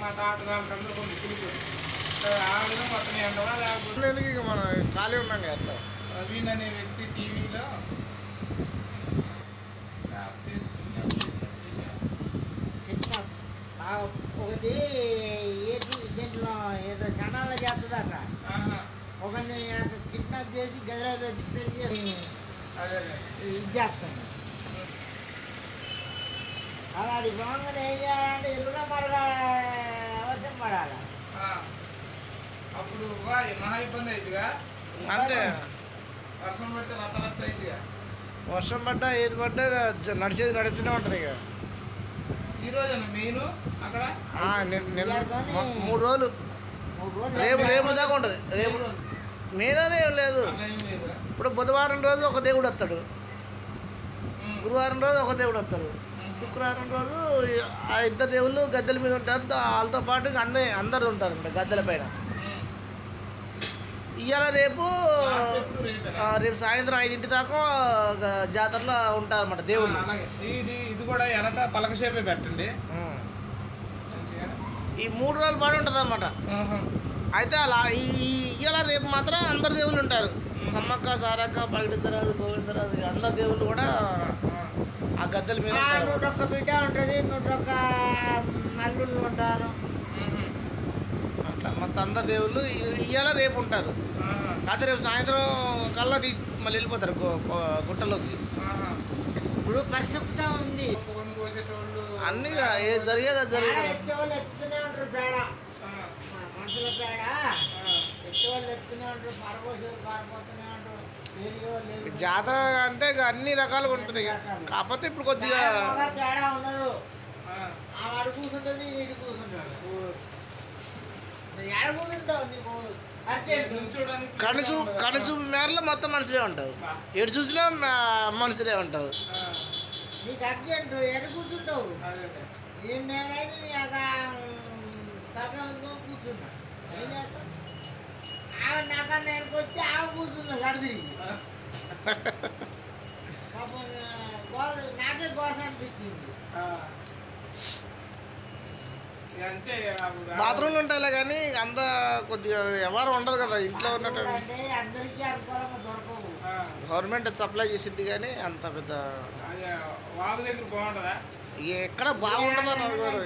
మా తాతగారికి అందరూ కొన్ని పిలుపులు ఆ విధంగా అతని అంటావా లేకపోతే ఎందుకు ఇక మనం ఖాళీ ఉన్నాం కదా అట్లా. ప్రవీణ్ అనే వ్యక్తి టీవీలో ఒకటి దీంట్లో ఏదో క్షణాల్లో చేస్తుందట. ఒకరిని కిడ్నాప్ చేసి గదిలో పెట్టి పెళ్లి చేసి ఇది చేస్తాను. అలాంటి బాగుందని ఏం చేయాలంటే ఇరుగా మరగా వర్షం పడాలి. అప్పుడు మహా ఇబ్బంది అవుతుందిగా. అంతే, వర్షం పడితే రచ్చ అవుతుందిగా. వర్షం పడ్డా ఏది పడ్డా నడిచేది నడుస్తూనే ఉంటుంది ఇక. ఈరోజు మెయిన్ అక్కడ 3 రోజులు రేపు దాకా ఉంటుంది. రేపు మెయిన్ ఏం లేదు. ఇప్పుడు బుధవారం రోజు ఒక దేవుడు వస్తాడు, గురువారం రోజు ఒక దేవుడు వస్తాడు, శుక్రవారం రోజు ఆ 2 దేవుళ్ళు గద్దెల మీద ఉంటారు. వాళ్ళతో పాటు అందరూ ఉంటారు గద్దెల పైన. ఇవాళ రేపు సాయంత్రం 5 దాకా జాతరలో ఉంటారన్నమాట దేవుళ్ళు. ఇది కూడా ఎనట పలకసేపే పెట్టండి. ఈ 3 రోజుల పాటు ఉంటుంది అన్నమాట. అయితే అలా ఇవాళ రేపు మాత్రం అందరు దేవుళ్ళు ఉంటారు. సమ్మక్క, సారక్క, పగిడితరాజు, గోవిందరాజు అందరు దేవుళ్ళు కూడా ఆ గద్దెల మీద 101 బిడ్డ ఉంటుంది, 101 అల్లుళ్ళు ఉంటారు. అట్లా మొత్తం అందరు దేవుళ్ళు ఇవాళ రేపు ఉంటారు. కాకపోతే రేపు సాయంత్రం కల్లా తీసి మళ్ళీ వెళ్ళిపోతారు గుట్టలోకి. ఇప్పుడు పరిశుభ్రత ఉంది. అన్నీ జరిగేది జరిగేది. ఎత్తేవాళ్ళు ఎత్తుతూనే ఉంటారు పేడ, మనుషుల పేడ ఎత్తేవాళ్ళు ఎత్తుతూనే ఉంటారు, పారిపోతూనే ఉంటారు. జాతర అంటే అన్ని రకాలుగా ఉంటుంది. కాకపోతే ఇప్పుడు కొద్దిగా తేడా ఉండదు. ఆడు కూర్చుంటుంది, నీటి కూర్చుంటాడు. ఏడ కూర్చుంటావు? నీకు కనుచూపు మేరలో మొత్తం మనుషులే ఉంటారు. ఎటు చూసినా మనుషులే ఉంటారు. నీకు అర్జెంట్ ఎడ కూర్చుంటావు? నేనైతే నీ తగ్గ కూర్చున్నా. ఏం చేస్తాను? ఆమె నాకన్నా వెనక వచ్చి ఆమె కూర్చున్నా గడ తిరిగి. పాపం నాకే గోస అనిపించింది. బాత్రూమ్లు ఉంటాయిలే కానీ అంత కొద్దిగా ఎవరు ఉండదు కదా ఇంట్లో ఉన్నట్టు. అందరికీ అనుకూలంగా దొరకవు. గవర్నమెంట్ సప్లై చేసిద్ది కానీ అంత పెద్ద ఎక్కడ బాగుంటుందని అనుకోరు.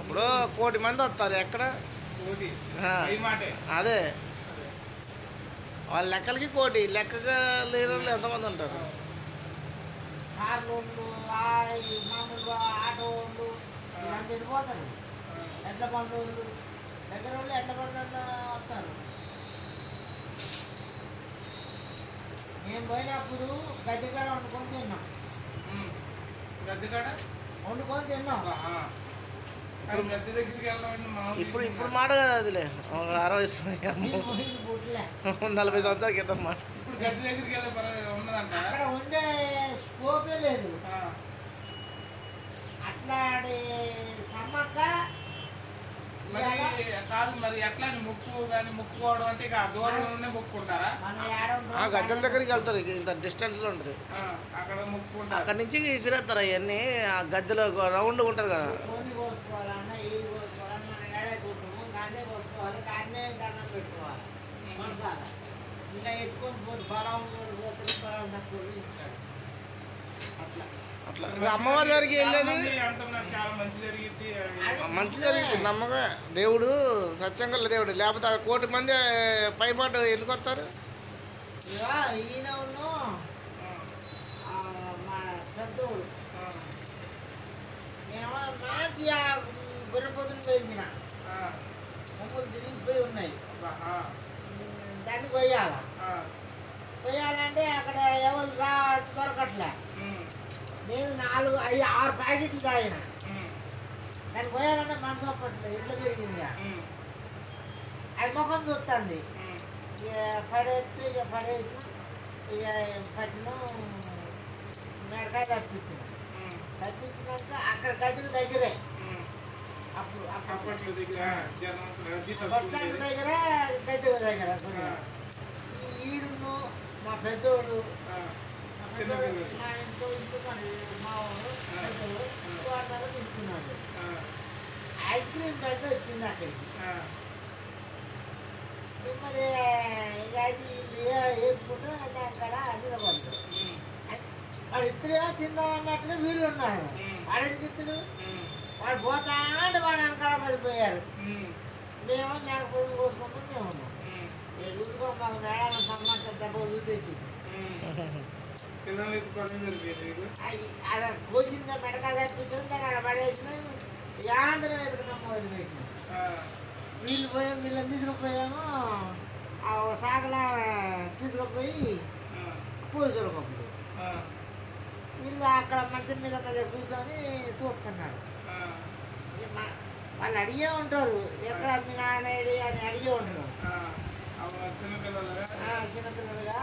ఇప్పుడు 1 కోటి మంది వస్తారు ఎక్కడ. అదే వాళ్ళ లెక్కలకి 1 కోటి, లెక్కగా లేని వాళ్ళు ఎంతమంది ఉంటారు. కార్లు మామూలు ఆటో వాళ్ళు ఇలాంటి వెళ్ళిపోతారు. ఎడ్ల బండ్లు దగ్గర వాళ్ళు ఎడ్ల బండ్లు వస్తారు. నేను పోయినప్పుడు గద్దెకాడ వండుకొని తిన్నాం. వండుకొని తిన్నాం. ఇప్పుడు మాట కదా అదిలే 40 సంవత్సరాల క్రితం మాట. అక్కడ ఉండే స్కోపే లేదు. అట్లాంటి సమ్మక్క కాదు మరి ఎట్లా మొక్కుకోవడం అంటే ఇక దూరంలోనే మొక్కుకుంటారా? గద్దెల దగ్గరికి వెళ్తారు, ఇంత డిస్టెన్స్ లో ఉంటుంది. అక్కడ మొక్కుకుంటారు. అక్కడ నుంచి ఇసిరేస్తారు అవన్నీ. ఆ గద్దెలో రౌండ్ ఉంటుంది కదా. కోని కోసుకోవాలన్నా ఏది కోసుకోవాలన్నా మన ఏడాది కుటుంబం కాన్నే కోసుకోవాలి, కాన్నే దండం పెట్టుకోవాలి. మనసాల ఇలా ఎత్తుకొని పోతే బలం పోతే బలం తక్కువ ఉంటాడు. అట్లా అట్లా అమ్మవారి దగ్గరికి వెళ్ళేది చాలా మంచి జరిగింది. నమ్మకం దేవుడు సత్యంగా దేవుడు. లేకపోతే 1 కోటి మంది పైపాటు ఎందుకు వస్తారు? ఈయన మా పెద్దోడు మేము మంచి గొర్రెపోతుని పెంచిన కొమ్ములు తిరిగిపోయి ఉన్నాయి. దాన్ని కొయ్యాలంటే అక్కడ ఎవరు దొరకట్లే. నేను 4, 5, 6 ప్యాకెట్లు తాగిన. దాన్ని కొయ్యాలంటే మనసు అప్పట్లేదు, ఇట్లా పెరిగిందిగా. అది ముఖం చూస్తుంది. ఇక పడేస్తే ఇక పడేసిన, ఇక పట్టిన మెడకాయ తప్పించినాక అక్కడ గదికి దగ్గరే. అప్పుడు బస్ స్టాండ్ దగ్గర గద్దెల దగ్గర కొద్దిగా ఈడును మా పెద్దోడు మా ఇంట్లో మా వాడు పెద్దోడు వాడి దగ్గర తీసుకున్నాడు. క్రీమ్ బెడ్ వచ్చింది అక్కడికి. ఆ, మరి ఇక అది ఏడ్చుకుంటూ దాని కాడ నిలబడ్డాడు. ఉమ్, వాడు ఇద్దరేమో తిందామన్నట్టుగా వీళ్ళు ఉన్నాడు. ఉమ్. వాడికి ఇద్దరు ఉమ్, వాడు పోతా అంటే వాడు వెనకాల పడిపోయారు. ఉమ్, మేము మేక పొద్దు కోసుకుంటూ మేము ఉన్నాం. ఉమ్, ఎదురుగా మాకు మేడాల సమ్మక్క దెబ్బ చూపించింది. ఉమ్. పిల్లలు ఎత్తుకోవడం జరిగింది మీకు. అలా కోసిందా మెడకా తప్పించింది, దాన్ని అక్కడ పడేసిన యాంధ్రం ఎదురుగా మొదలు పెట్టినాం. ఆ, వీళ్ళని తీసుకుపోయాము. ఆ సాగలా తీసుకుపోయి ఆ, పోలీసులు పంపుతారు. ఆ, వీళ్ళు అక్కడ మంచం మీద కూర్చొని చూస్తున్నారు. ఆ, వాళ్ళు అడిగే ఉంటారు, ఎక్కడ మీ నాన్న ఏడి అని అడిగే ఉంటారు. ఆ. అప్పుడు చిన్నపిల్లలుగా. చిన్నపిల్లలుగా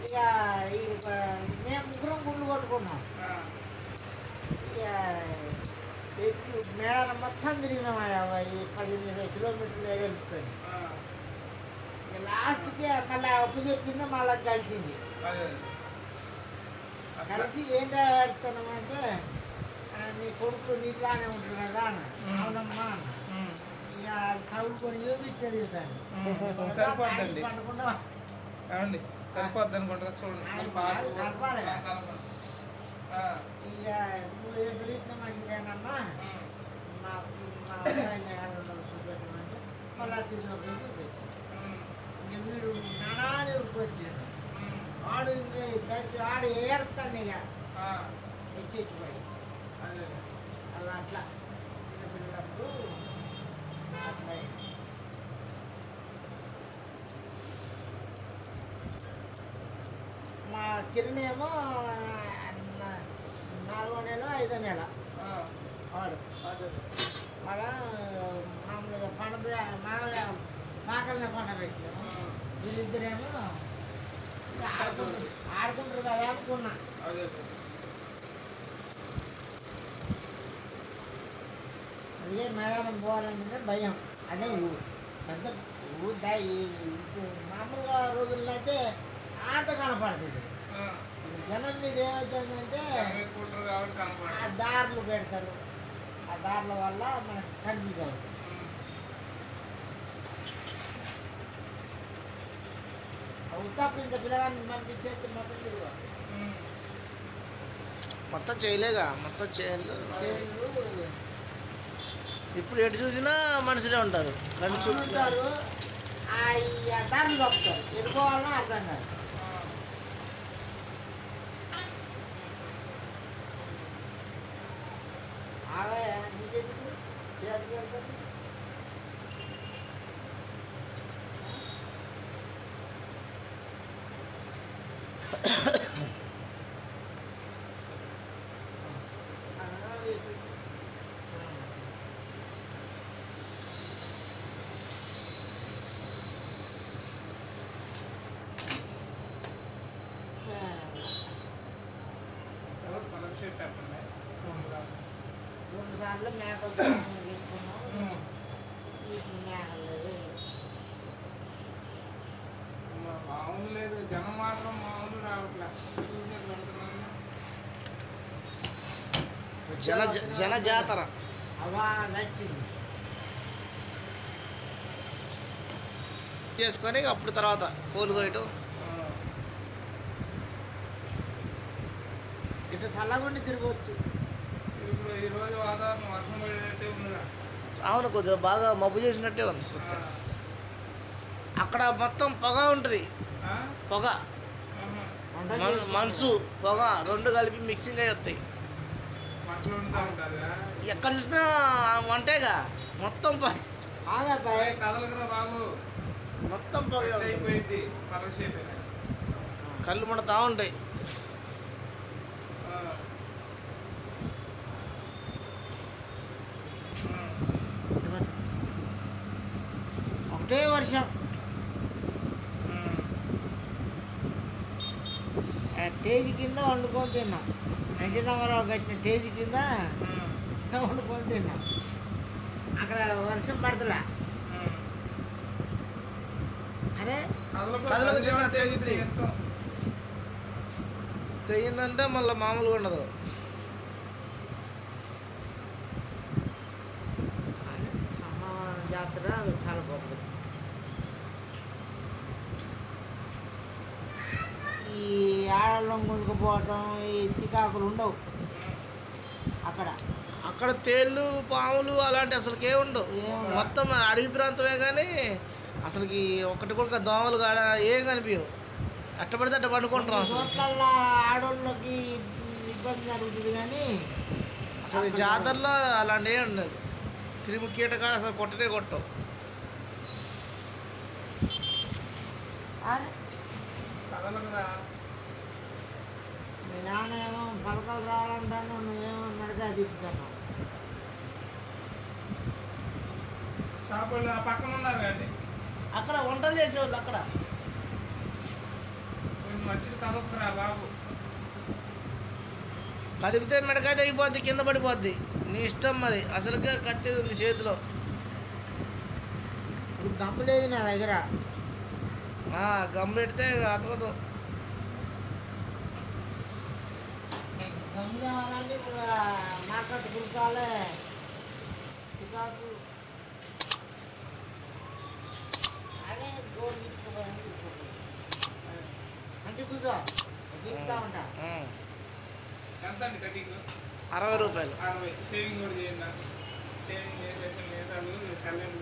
ఇక మేము ముగ్గురం గుళ్ళు కొట్టుకున్నాం. ఆ, ఇక ఎక్కి మేడాల మొత్తం తిరిగినాం. 15-20 కిలోమీటర్లు వెళ్తుంది. ఆ, ఇక లాస్ట్కి మళ్ళీ అప్పు చెప్పింది, మళ్ళీ కలిసింది. అదే అదే. అట్లా. కలిసి ఏంటో ఆడుతున్నామంటే నీ కొడుకు నీట్లానే ఉంటుంది కదా అన్న. అవునమ్మా అన్న. ఉమ్, ఇక తగులుకొని యూనిట్ తిరుగుతాను. సరిపోద్దండి. పండుకుండా ఏమండి సరిపోద్ది అనుకుంటారా చూడండి. ఆయన బాగా కలపాలి కదా. కలపండి. ఆ, ఇక నువ్వు ఏం తెలిసిన మంచిదేనమ్మా, ఉమ్, మా మా అబ్బాయిని చూపెట్టమంటే మళ్ళీ తీసుకుపోయి చూపించాను. ఉమ్, ఇంక వీడు నానాని ఉడికొచ్చాడు. ఉమ్, వాడు ఇంక ఆడు ఏడుస్తాను ఇక ఆ, ఎక్కిపోయి అదే అదే. అలా అట్లా చిన్నపిల్లప్పుడు అట్లా మా కిరణ్ ఏమో 4వ నెల 5వ నెల ఆ, వాడు వాడ మామూలుగా మామూలుగా పాకలనే పండ పెట్టాము. వీళ్ళిద్దరేమో ఆడుకుంటారు కదా అనుకున్నా. అదే అదే. అదే మేడారం పోవాలంటే భయం. అదే ఊరు పెద్ద ఊరు ఇప్పుడు మామూలుగా రోజుల్లో అయితే ఆట కనపడుతుంది. ఆ, జనం మీద ఏమవుతుందంటే కూతురు కాబట్టి ఆ కనపడదు. దారులు పెడతారు. ఆ దారుల వల్ల మనకు కన్ఫ్యూజ్ అవుతుంది. ఉత్తప్పుడు ఇంత పిల్లగాన్ని పంపించేస్తే మొత్తం తిరుగు మొత్తం చేయలేగా, మొత్తం చేయలేదు. ఇప్పుడు ఎటు చూసినా మనుషులే ఉంటారు. రెండు చుట్టూ ఉంటారు. ఈ దారులు తప్పుతారు. ఎడుకోవాలన్నా అర్థం కాదు. నీకెందుకు చేపలు పెడతారు. షర్ట్ చెప్పండి. 2 సార్లు మేకలు తీసుకున్నాం. ఇప్పుడు మేకలు మామూలు లేదు, జనం మాత్రం మామూలు రావట్లే. చూసే పెడుతున్నారు. జన జాతర. అవా నచ్చింది. చేసుకొని అప్పుడు తర్వాత కోలు కోయటం. ఇటు చల్లగుండి తిరగవచ్చు. ఇప్పుడు ఈ రోజు వాతావరణం వర్షం పడేటట్టే ఉందిగా. అవును, కొద్దిగా బాగా మబ్బు చేసినట్టే ఉంది. ఆ, అక్కడ మొత్తం పొగ ఉంటుంది. ఆ, పొగ, ఆహా. వంట మంచు, పొగ రెండు కలిపి మిక్సింగ్ అయి వస్తాయి. మంటలు వండుతూ ఉంటారా? ఎక్కడ చూసినా వంటేగా, మొత్తం ఆగాబాయ్. కదలకరా బాబు, మొత్తం పొగ అయిపోయింది. పలక షేప్ కళ్ళు మండుతూ ఉంటాయి. ఒకటే వర్షం. టేజీ కింద వండుకొని తిన్నాం. ఎన్టీ రామారావు కట్టిన టేజీ కింద వండుకొని తిన్నాం. అక్కడ వర్షం పడతలే. అరే కదలకు చిన్న తెగిద్ది. తెగిందంటే మళ్ళీ మామూలుగా ఉండదు. అదే జాతర చాలా గొప్పది. ఈ ఆడలం కొనుక్కుపోవటం, ఈ చికాకులు ఉండవు అక్కడ. అక్కడ తేళ్ళు పాములు అలాంటి అసలుకే ఉండవు. ఏం మొత్తం అడవి ప్రాంతమే కానీ అసలుకి ఒకటి కూడా దోమలు కాడ ఏం కనిపించవు. అట్ట పడితే అట్ట పండుకుంటాం. అసలు చోట్లల్లో ఆడోళ్ళకి ఇబ్బంది జరుగుతుంది కానీ అసలు ఈ జాతరలో అలాంటి ఏం ఉండదు. క్రిమి కీటకాలు అసలు కొట్టనే కొట్టవు. కదలకురా. మీ నాన్న ఏమో పలకలు రావాలంటాను, నువ్వేమో నడక తిప్పుతున్నావు. షాపులు ఆ పక్కన ఉన్నారు కానీ అక్కడ వంటలు చేసేవాళ్ళు అక్కడ కొంచెం మధ్యలో కదలకురా బాబు. కదిపితే మెడకాయ తెగిపోద్ది, కింద పడిపోద్ది. నీ ఇష్టం మరి. అసలుగా కత్తి ఉంది చేతిలో. ఇప్పుడు గమ్ము లేదు నా దగ్గర. గమ్ పెడితే అతకదు. గమ్ము కావాలంటే ఇప్పుడు మార్కెట్ కుడుకోవాలి. చికాకు అదే గోరు తీసుకోపోయాను తీసుకోపోయి మంచి కూర్చో తిప్పుతా ఉంటా. ఎంత అండి కటింగ్? 60 రూపాయలు. 60. సేవింగ్ కూడా చేయండి. నాకు సేవింగ్ చేసేసి లేసాలు కళ్యాణ్